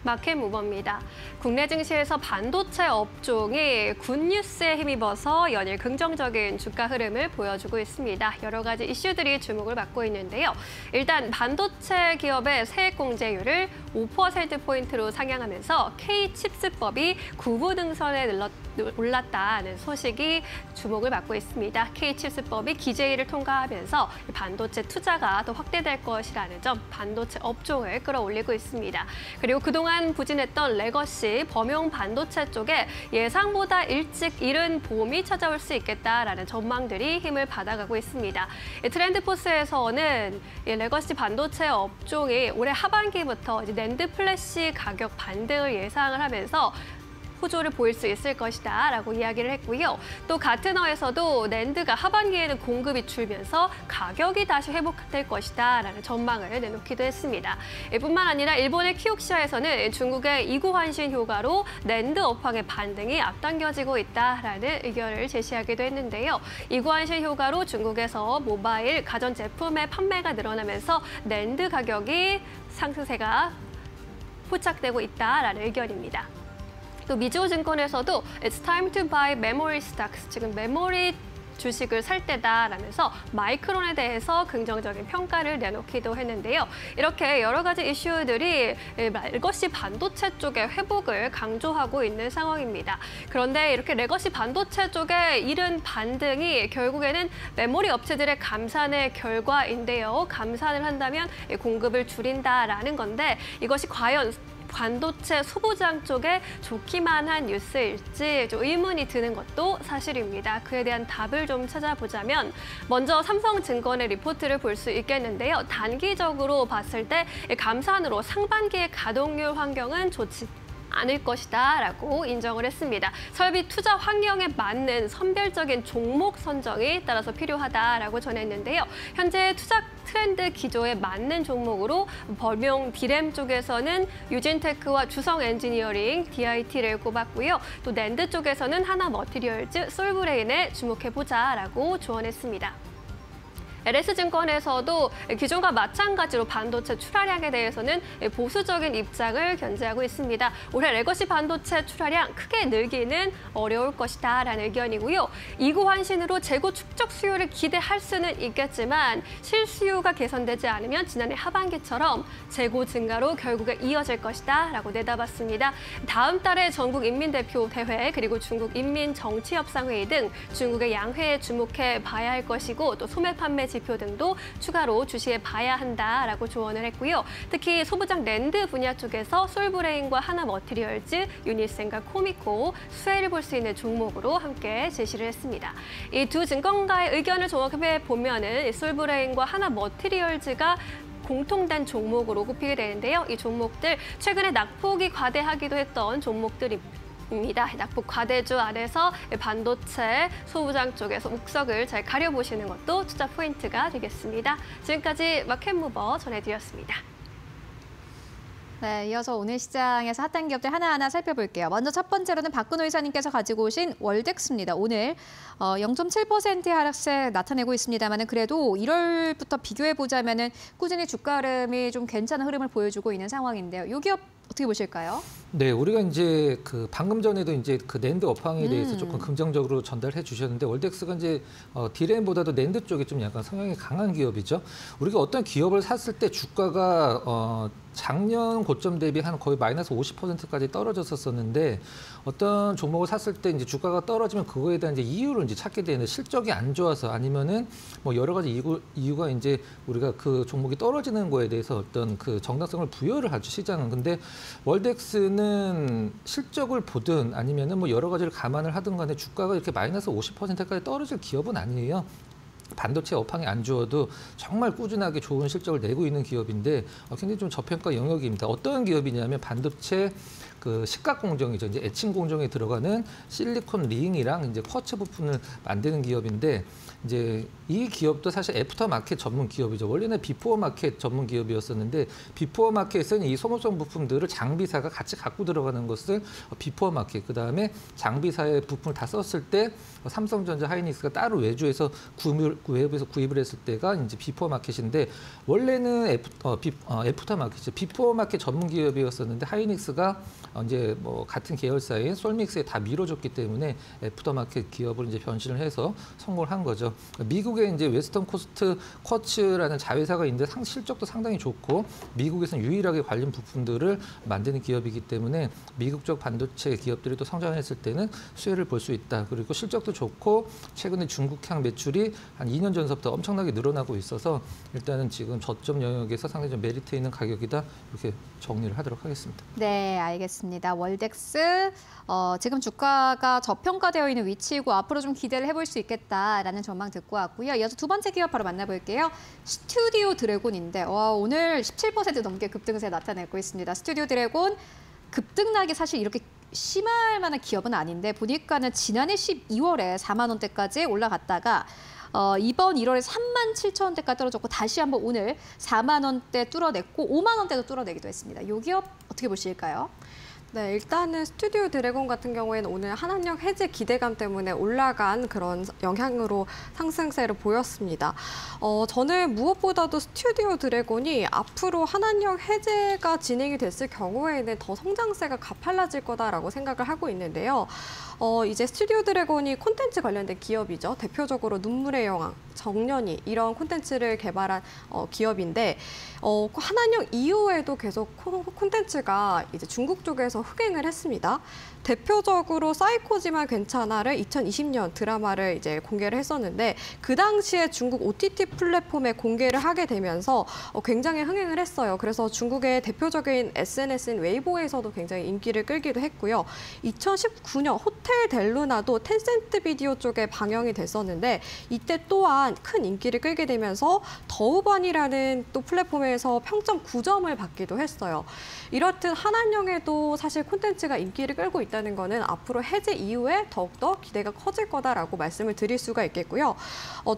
마켓 무버입니다. 국내 증시에서 반도체 업종이 굿뉴스에 힘입어서 연일 긍정적인 주가 흐름을 보여주고 있습니다. 여러 가지 이슈들이 주목을 받고 있는데요. 일단 반도체 기업의 세액 공제율을 5%포인트로 상향하면서 K-칩스법이 구부등선에 올랐다는 소식이 주목을 받고 있습니다. K-칩스법이 기재위를 통과하면서 반도체 투자가 더 확대될 것이라는 점, 반도체 업종을 끌어올리고 있습니다. 그리고 그동안 부진했던 레거시 범용 반도체 쪽에 예상보다 일찍 이른 봄이 찾아올 수 있겠다라는 전망들이 힘을 받아가고 있습니다. 트렌드포스에서는 레거시 반도체 업종이 올해 하반기부터 낸드 플래시 가격 반등을 예상을 하면서 호조를 보일 수 있을 것이다라고 이야기를 했고요. 또 가트너에서도 낸드가 하반기에는 공급이 줄면서 가격이 다시 회복될 것이다라는 전망을 내놓기도 했습니다. 뿐만 아니라 일본의 키옥시아에서는 중국의 이구환신 효과로 낸드 업황의 반등이 앞당겨지고 있다라는 의견을 제시하기도 했는데요. 이구환신 효과로 중국에서 모바일 가전제품의 판매가 늘어나면서 낸드 가격이 상승세가 포착되고 있다라는 의견입니다. 또 미주호증권에서도 It's time to buy memory stocks, 지금 메모리 주식을 살 때다라면서 마이크론에 대해서 긍정적인 평가를 내놓기도 했는데요. 이렇게 여러 가지 이슈들이 레거시 반도체 쪽의 회복을 강조하고 있는 상황입니다. 그런데 이렇게 레거시 반도체 쪽의 이른 반등이 결국에는 메모리 업체들의 감산의 결과인데요. 감산을 한다면 공급을 줄인다라는 건데 이것이 과연 반도체 소부장 쪽에 좋기만 한 뉴스일지 좀 의문이 드는 것도 사실입니다. 그에 대한 답을 좀 찾아보자면 먼저 삼성증권의 리포트를 볼 수 있겠는데요. 단기적으로 봤을 때 감산으로 상반기의 가동률 환경은 좋지 않을 것이다라고 인정을 했습니다. 설비 투자 환경에 맞는 선별적인 종목 선정이 따라서 필요하다라고 전했는데요. 현재 투자 트렌드 기조에 맞는 종목으로 범용 디램 쪽에서는 유진테크와 주성 엔지니어링, DIT를 꼽았고요. 또 낸드 쪽에서는 하나머티리얼즈, 솔브레인에 주목해보자라고 조언했습니다. LS증권에서도 기존과 마찬가지로 반도체 출하량에 대해서는 보수적인 입장을 견지하고 있습니다. 올해 레거시 반도체 출하량 크게 늘기는 어려울 것이다라는 의견이고요. 이구환신으로 재고 축적 수요를 기대할 수는 있겠지만 실수요가 개선되지 않으면 지난해 하반기처럼 재고 증가로 결국에 이어질 것이다라고 내다봤습니다. 다음 달에 전국 인민대표 대회 그리고 중국 인민정치협상회의 등 중국의 양회에 주목해 봐야 할 것이고 또 소매 판매 지표 등도 추가로 주시해 봐야 한다라고 조언을 했고요. 특히 소부장 낸드 분야 쪽에서 솔브레인과 하나머티리얼즈, 유니센과 코미코, 수혜를 볼 수 있는 종목으로 함께 제시를 했습니다. 이 두 증권가의 의견을 종합해 보면은 솔브레인과 하나머티리얼즈가 공통된 종목으로 꼽히게 되는데요. 이 종목들 최근에 낙폭이 과대하기도 했던 종목들입니다. 낙폭 과대주 안에서 반도체 소부장 쪽에서 옥석을 잘 가려보시는 것도 투자 포인트가 되겠습니다. 지금까지 마켓무버 전해드렸습니다. 네, 이어서 오늘 시장에서 핫한 기업들 하나하나 살펴볼게요. 먼저 첫 번째로는 박근호 이사님께서 가지고 오신 월덱스입니다. 오늘 0.7%의 하락세 나타내고 있습니다만 그래도 1월부터 비교해보자면 꾸준히 주가 흐름이 좀 괜찮은 흐름을 보여주고 있는 상황인데요. 이 기업 어떻게 보실까요? 네, 우리가 이제 방금 전에도 이제 낸드 업황에 대해서 조금 긍정적으로 전달해 주셨는데 월덱스가 이제 디램보다도 낸드 쪽에 좀 약간 성향이 강한 기업이죠. 우리가 어떤 기업을 샀을 때 주가가 작년 고점 대비 한 거의 마이너스 50%까지 떨어졌었는데 어떤 종목을 샀을 때 이제 주가가 떨어지면 그거에 대한 이제 이유를 이제 찾게 되는 실적이 안 좋아서 아니면은 뭐 여러 가지 이유가 이제 우리가 그 종목이 떨어지는 거에 대해서 어떤 그 정당성을 부여를 하죠, 시장은. 근데 월덱스는 실적을 보든 아니면은 뭐 여러 가지를 감안을 하든 간에 주가가 이렇게 마이너스 50%까지 떨어질 기업은 아니에요. 반도체 업황이 안 좋아도 정말 꾸준하게 좋은 실적을 내고 있는 기업인데 굉장히 좀 저평가 영역입니다. 어떤 기업이냐면 반도체 그 식각 공정이죠. 이제 애칭 공정에 들어가는 실리콘 링이랑 이제 쿼츠 부품을 만드는 기업인데 이제 이 기업도 사실 애프터 마켓 전문 기업이죠. 원래는 비포어 마켓 전문 기업이었었는데 비포어 마켓은 이 소모성 부품들을 장비사가 같이 갖고 들어가는 것을 비포어 마켓. 그다음에 장비사의 부품을 다 썼을 때 삼성전자, 하이닉스가 따로 외주에서 외부에서 구입을 했을 때가 이제 비포어 마켓인데 원래는 애프터 마켓이죠. 비포어 마켓 전문 기업이었었는데 하이닉스가 이제 뭐 같은 계열사인 솔믹스에 다 밀어줬기 때문에 애프터 마켓 기업을 이제 변신을 해서 성공을 한 거죠. 미국에 이제 웨스턴 코스트 쿼츠라는 자회사가 있는데 실적도 상당히 좋고 미국에서는 유일하게 관련 부품들을 만드는 기업이기 때문에 미국 쪽 반도체 기업들이 또 성장했을 때는 수혜를 볼 수 있다. 그리고 실적도 좋고 최근에 중국향 매출이 한 2년 전서부터 엄청나게 늘어나고 있어서 일단은 지금 저점 영역에서 상당히 좀 메리트 있는 가격이다. 이렇게 정리를 하도록 하겠습니다. 네, 알겠습니다. 월덱스 지금 주가가 저평가되어 있는 위치이고 앞으로 좀 기대를 해볼 수 있겠다라는 전망 듣고 왔고요. 이어서 두 번째 기업 바로 만나볼게요. 스튜디오 드래곤인데 오늘 17% 넘게 급등세 나타내고 있습니다. 스튜디오 드래곤 급등락이 사실 이렇게 심할 만한 기업은 아닌데 보니까는 지난해 12월에 4만 원대까지 올라갔다가 이번 1월에 3만 7천 원대까지 떨어졌고 다시 한번 오늘 4만 원대 뚫어냈고 5만 원대도 뚫어내기도 했습니다. 이 기업 어떻게 보실까요? 네, 일단은 스튜디오 드래곤 같은 경우에는 오늘 한한령 해제 기대감 때문에 올라간 그런 영향으로 상승세를 보였습니다. 저는 무엇보다도 스튜디오 드래곤이 앞으로 한한령 해제가 진행이 됐을 경우에는 더 성장세가 가팔라질 거다라고 생각을 하고 있는데요. 이제 스튜디오 드래곤이 콘텐츠 관련된 기업이죠. 대표적으로 눈물의 여왕, 정년이 이런 콘텐츠를 개발한 기업인데 한한령 이후에도 계속 콘텐츠가 이제 중국 쪽에서 흑행을 했습니다. 대표적으로 사이코지만 괜찮아를 2020년 드라마를 이제 공개를 했었는데 그 당시에 중국 OTT 플랫폼에 공개를 하게 되면서 굉장히 흥행을 했어요. 그래서 중국의 대표적인 SNS인 웨이보에서도 굉장히 인기를 끌기도 했고요. 2019년 호텔 델루나도 텐센트 비디오 쪽에 방영이 됐었는데 이때 또한 큰 인기를 끌게 되면서 더우번이라는 또 플랫폼에서 평점 9점을 받기도 했어요. 이렇듯 한한령에도 사실 콘텐츠가 인기를 끌고 있다는 거는 앞으로 해제 이후에 더욱더 기대가 커질 거다라고 말씀을 드릴 수가 있겠고요.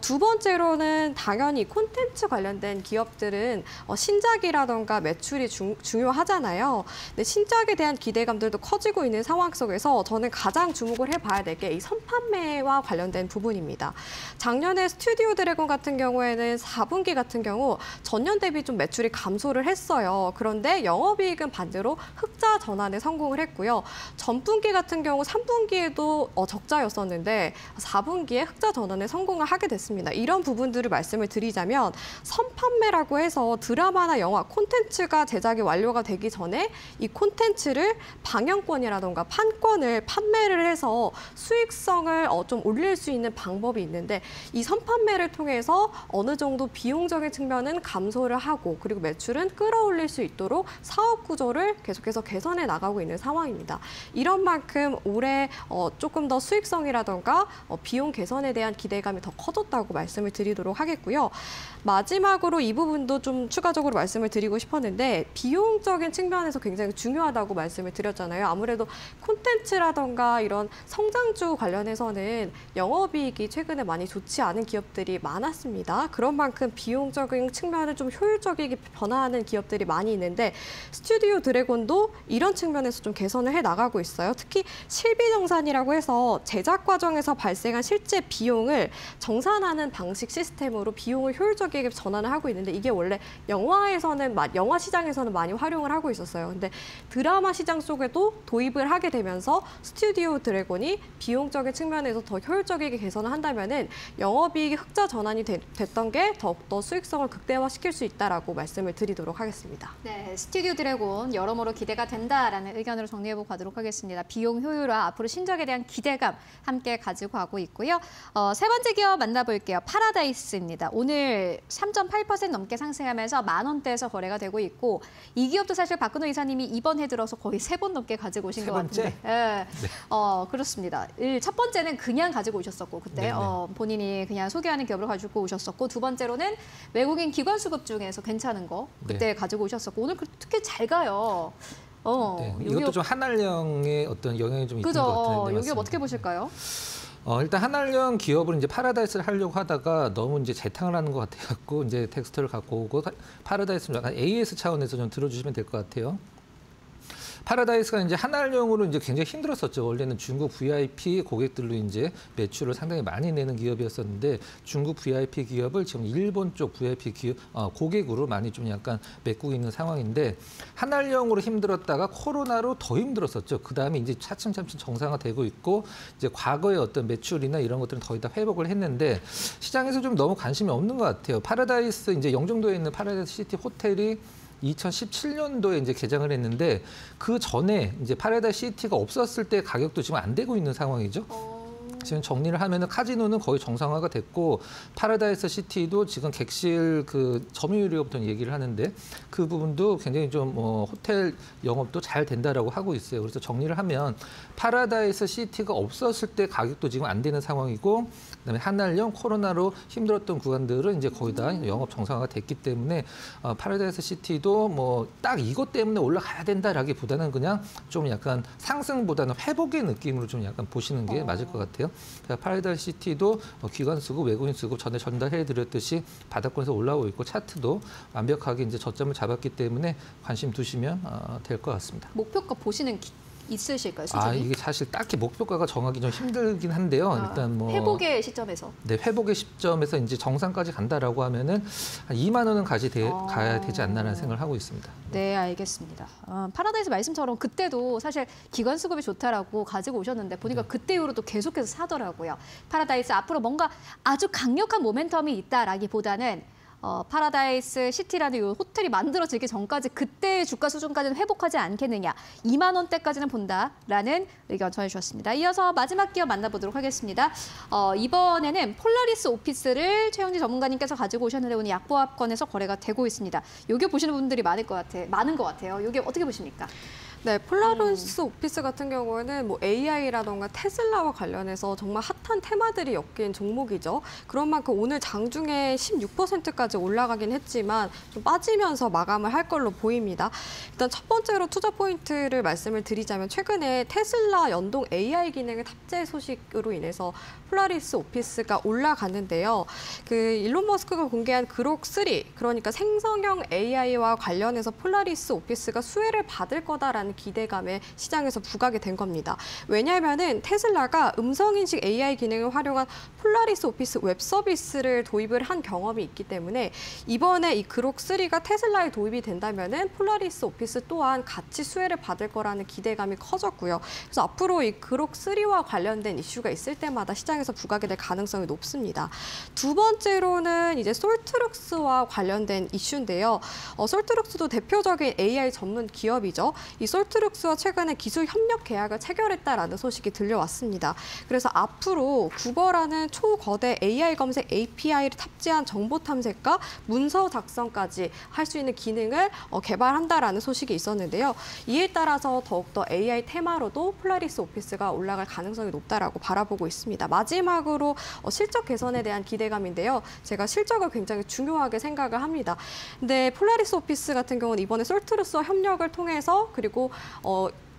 두 번째로는 당연히 콘텐츠 관련된 기업들은 신작이라던가 매출이 중요하잖아요. 근데 신작에 대한 기대감들도 커지고 있는 상황 속에서 저는 가장 주목을 해봐야 될 게 이 선판매와 관련된 부분입니다. 작년에 스튜디오 드래곤 같은 경우에는 4분기 같은 경우 전년 대비 좀 매출이 감소를 했어요. 그런데 영업이익은 반대로 흑자 전환에 성공을 했고요. 전분기 같은 경우 3분기에도 적자였었는데 4분기에 흑자 전환에 성공을 하게 됐습니다. 이런 부분들을 말씀을 드리자면 선판매라고 해서 드라마나 영화, 콘텐츠가 제작이 완료가 되기 전에 이 콘텐츠를 방영권이라던가 판권을 판매를 해서 수익성을 좀 올릴 수 있는 방법이 있는데 이 선판매를 통해서 어느 정도 비용적인 측면은 감소를 하고 그리고 매출은 끌어올릴 수 있도록 사업 구조를 계속해서 개선해 나가고 있는 상황입니다. 이런 만큼 올해 조금 더 수익성이라던가 비용 개선에 대한 기대감이 더 커졌다고 말씀을 드리도록 하겠고요. 마지막으로 이 부분도 좀 추가적으로 말씀을 드리고 싶었는데 비용적인 측면에서 굉장히 중요하다고 말씀을 드렸잖아요. 아무래도 콘텐츠라던가 이런 성장주 관련해서는 영업이익이 최근에 많이 좋지 않은 기업들이 많았습니다. 그런 만큼 비용적인 측면을 좀 효율적이게 변화하는 기업들이 많이 있는데 스튜디오 드래곤도 이런 측면에서 좀 개선을 해 나가고 있어요. 특히 실비정산이라고 해서 제작 과정에서 발생한 실제 비용을 정산하는 방식 시스템으로 비용을 효율적이게 전환을 하고 있는데 이게 원래 영화 시장에서는 많이 활용을 하고 있었어요. 근데 드라마 시장 속에도 도입을 하게 되면서 스튜디오 드래곤이 비용적인 측면에서 더 효율적이게 개선을 한다면은 영업이익이 흑자 전환이 됐던 게 더욱더 수익성을 극대화시킬 수 있다라고 말씀을 드리도록 하겠습니다. 네, 스튜디오 드래곤 여러모로 기대가 된다라는 의견으로 정리해보고 가도록 하겠습니다. 비용 효율화, 앞으로 신작에 대한 기대감 함께 가지고 가고 있고요. 세 번째 기업 만나볼게요. 파라다이스입니다. 오늘 3.8% 넘게 상승하면서 10,000원대에서 거래가 되고 있고 이 기업도 사실 박근호 이사님이 이번 해 들어서 거의 3번 넘게 가지고 오신 것 같은데. 네. 그렇습니다. 첫 번째는 그냥 가지고 오셨었고 그때 본인이 그냥 소개하는 기업을 가지고 오셨었고 두 번째로는 외국인 기관 수급 중에서 괜찮은 거 그때 가지고 오셨었고 오늘 특히 잘 가요. 네, 이것도 좀 한알령의 어떤 영향이 좀 있는 것 같은데. 여기 어떻게 보실까요? 일단 한알령 기업은 이제 파라다이스를 하려고 하다가 너무 이제 재탕을 하는 것 같아갖고 이제 텍스트를 갖고 오고 파라다이스는 약간 AS 차원에서 좀 들어주시면 될 것 같아요. 파라다이스가 이제 한알령으로 이제 굉장히 힘들었었죠. 원래는 중국 VIP 고객들로 이제 매출을 상당히 많이 내는 기업이었었는데 중국 VIP 기업을 지금 일본 쪽 VIP 기업 고객으로 많이 좀 약간 메꾸고 있는 상황인데 한알령으로 힘들었다가 코로나로 더 힘들었었죠. 그 다음에 이제 차츰차츰 정상화되고 있고 이제 과거의 어떤 매출이나 이런 것들은 거의 다 회복을 했는데 시장에서 좀 너무 관심이 없는 것 같아요. 파라다이스 이제 영종도에 있는 파라다이스 시티 호텔이 2017년도에 이제 개장을 했는데 그 전에 이제 파라다이스 시티가 없었을 때 가격도 지금 안 되고 있는 상황이죠. 지금 정리를 하면은 카지노는 거의 정상화가 됐고 파라다이스 시티도 지금 객실 그 점유율부터 얘기를 하는데 그 부분도 굉장히 좀 호텔 영업도 잘 된다라고 하고 있어요. 그래서 정리를 하면 파라다이스 시티가 없었을 때 가격도 지금 안 되는 상황이고 그다음에 한알령 코로나로 힘들었던 구간들은 이제 거의 다 영업 정상화가 됐기 때문에 파라다이스 시티도 뭐 딱 이것 때문에 올라가야 된다라기보다는 그냥 좀 약간 상승보다는 회복의 느낌으로 좀 약간 보시는 게 맞을 것 같아요. 그러니까 파라다이스 시티도 기관 쓰고 외국인 쓰고 전에 전달해드렸듯이 바닥권에서 올라오고 있고 차트도 완벽하게 이제 저점을 잡았기 때문에 관심 두시면 될 것 같습니다. 목표가 보시는 있으실까요, 수준이? 이게 사실 딱히 목표가가 정하기 좀 힘들긴 한데요. 일단 뭐 회복의 시점에서. 네, 회복의 시점에서 이제 정상까지 간다라고 하면은 한 2만 원은 가야 되지 않나라는 생각을 하고 있습니다. 네, 알겠습니다. 파라다이스 말씀처럼 그때도 사실 기관 수급이 좋다라고 가지고 오셨는데 보니까 그때 이후로도 계속해서 사더라고요. 파라다이스 앞으로 뭔가 아주 강력한 모멘텀이 있다라기보다는 파라다이스 시티라는 이 호텔이 만들어지기 전까지 그때의 주가 수준까지는 회복하지 않겠느냐. 2만 원대까지는 본다라는 의견 전해주셨습니다. 이어서 마지막 기업 만나보도록 하겠습니다. 이번에는 폴라리스 오피스를 최영지 전문가님께서 가지고 오셨는데 오늘 약보합권에서 거래가 되고 있습니다. 여기 보시는 분들이 많은 것 같아요. 이게 어떻게 보십니까? 네, 폴라리스 오피스 같은 경우에는 뭐 AI라던가 테슬라와 관련해서 정말 핫한 테마들이 엮인 종목이죠. 그런 만큼 오늘 장중에 16%까지 올라가긴 했지만 좀 빠지면서 마감을 할 걸로 보입니다. 일단 첫 번째로 투자 포인트를 말씀을 드리자면 최근에 테슬라 연동 AI 기능을 탑재 소식으로 인해서 폴라리스 오피스가 올라갔는데요. 그 일론 머스크가 공개한 그록 3, 그러니까 생성형 AI와 관련해서 폴라리스 오피스가 수혜를 받을 거다라는 기대감에 시장에서 부각이 된 겁니다. 왜냐하면은 테슬라가 음성인식 AI 기능을 활용한 폴라리스 오피스 웹 서비스를 도입을 한 경험이 있기 때문에 이번에 이 그록 3가 테슬라에 도입이 된다면은 폴라리스 오피스 또한 같이 수혜를 받을 거라는 기대감이 커졌고요. 그래서 앞으로 이 그록 3와 관련된 이슈가 있을 때마다 시장에서 부각이 될 가능성이 높습니다. 두 번째로는 이제 솔트룩스와 관련된 이슈인데요. 솔트룩스도 대표적인 AI 전문 기업이죠. 이 솔트룩스와 최근에 기술 협력 계약을 체결했다라는 소식이 들려왔습니다. 그래서 앞으로 구버라는 초거대 AI 검색 API를 탑재한 정보 탐색과 문서 작성까지 할 수 있는 기능을 개발한다라는 소식이 있었는데요. 이에 따라서 더욱더 AI 테마로도 폴라리스 오피스가 올라갈 가능성이 높다라고 바라보고 있습니다. 마지막으로 실적 개선에 대한 기대감인데요. 제가 실적을 굉장히 중요하게 생각을 합니다. 근데 폴라리스 오피스 같은 경우는 이번에 솔트룩스와 협력을 통해서 그리고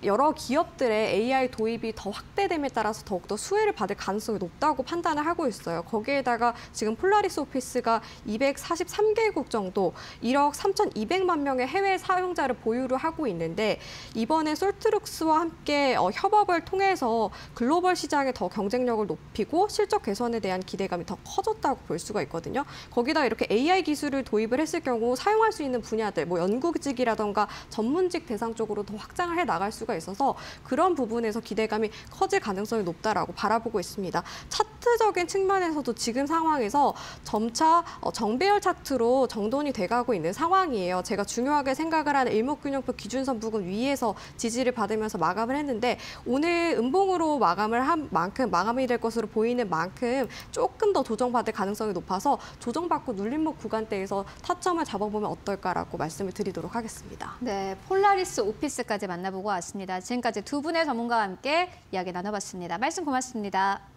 여러 기업들의 AI 도입이 더 확대됨에 따라서 더욱더 수혜를 받을 가능성이 높다고 판단을 하고 있어요. 거기에다가 지금 폴라리스 오피스가 243개국 정도 1억 3,200만 명의 해외 사용자를 보유를 하고 있는데 이번에 솔트룩스와 함께 협업을 통해서 글로벌 시장에 더 경쟁력을 높이고 실적 개선에 대한 기대감이 더 커졌다고 볼 수가 있거든요. 거기다 이렇게 AI 기술을 도입을 했을 경우 사용할 수 있는 분야들, 뭐 연구직이라던가 전문직 대상 쪽으로 더 확장을 해 나갈 수가 있어서 그런 부분에서 기대감이 커질 가능성이 높다라고 바라보고 있습니다. 차트적인 측면에서도 지금 상황에서 점차 정배열 차트로 정돈이 돼가고 있는 상황이에요. 제가 중요하게 생각을 하는 일목균형표 기준선 부근 위에서 지지를 받으면서 마감을 했는데 오늘 음봉으로 마감을 한 만큼 마감이 될 것으로 보이는 만큼 조금 더 조정받을 가능성이 높아서 조정받고 눌림목 구간대에서 타점을 잡아보면 어떨까라고 말씀을 드리도록 하겠습니다. 네, 폴라리스 오피스까지 만나보고 왔습니다. 지금까지 두 분의 전문가와 함께 이야기 나눠봤습니다. 말씀 고맙습니다.